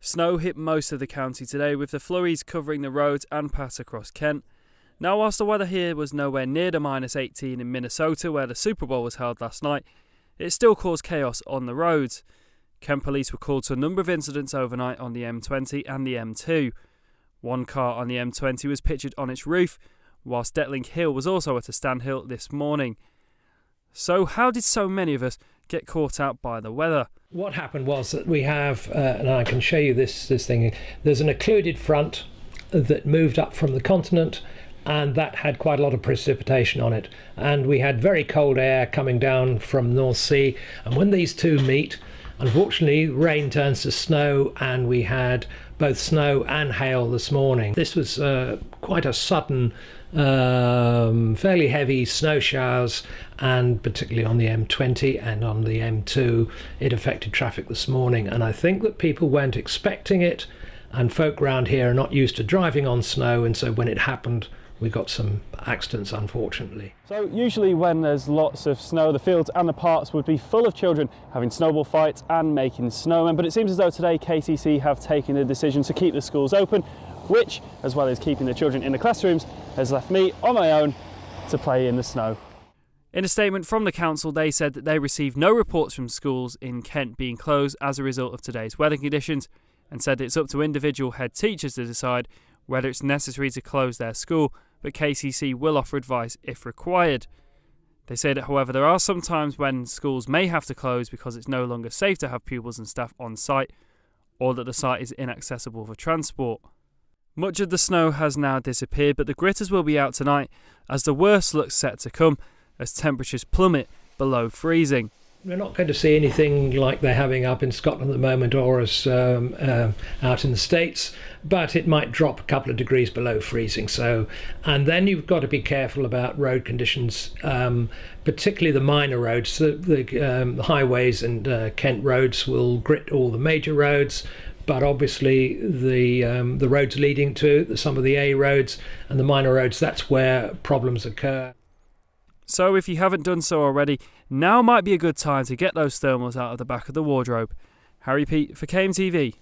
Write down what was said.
Snow hit most of the county today, with the flurries covering the roads and paths across Kent. Now, whilst the weather here was nowhere near the -18 in Minnesota, where the Super Bowl was held last night, it still caused chaos on the roads. Kent police were called to a number of incidents overnight on the M20 and the M2. One car on the M20 was pictured on its roof, whilst Detling Hill was also at a standstill this morning. So how did so many of us get caught out by the weather? What happened was that we have, and I can show you this thing, there's an occluded front that moved up from the continent, and that had quite a lot of precipitation on it. And we had very cold air coming down from the North Sea, and when these two meet, unfortunately, rain turns to snow, and we had both snow and hail this morning. This was quite a sudden, fairly heavy snow showers, and particularly on the M20 and on the M2, it affected traffic this morning. And I think that people weren't expecting it, and folk round here are not used to driving on snow, and so when it happened, we got some accidents, unfortunately. So usually when there's lots of snow, the fields and the parks would be full of children having snowball fights and making snowmen, but it seems as though today KCC have taken the decision to keep the schools open, which, as well as keeping the children in the classrooms, has left me on my own to play in the snow. In a statement from the council, they said that they received no reports from schools in Kent being closed as a result of today's weather conditions, and said it's up to individual head teachers to decide whether it's necessary to close their school, but KCC will offer advice if required. They say that, however, there are some times when schools may have to close because it's no longer safe to have pupils and staff on site, or that the site is inaccessible for transport. Much of the snow has now disappeared, but the gritters will be out tonight as the worst looks set to come as temperatures plummet below freezing. We're not going to see anything like they're having up in Scotland at the moment, or as out in the States, but it might drop a couple of degrees below freezing. So, and then you've got to be careful about road conditions, particularly the minor roads. The highways and Kent roads will grit all the major roads, but obviously the roads leading to some of the A roads and the minor roads, that's where problems occur. So if you haven't done so already, now might be a good time to get those thermals out of the back of the wardrobe. Harry Pete for KMTV.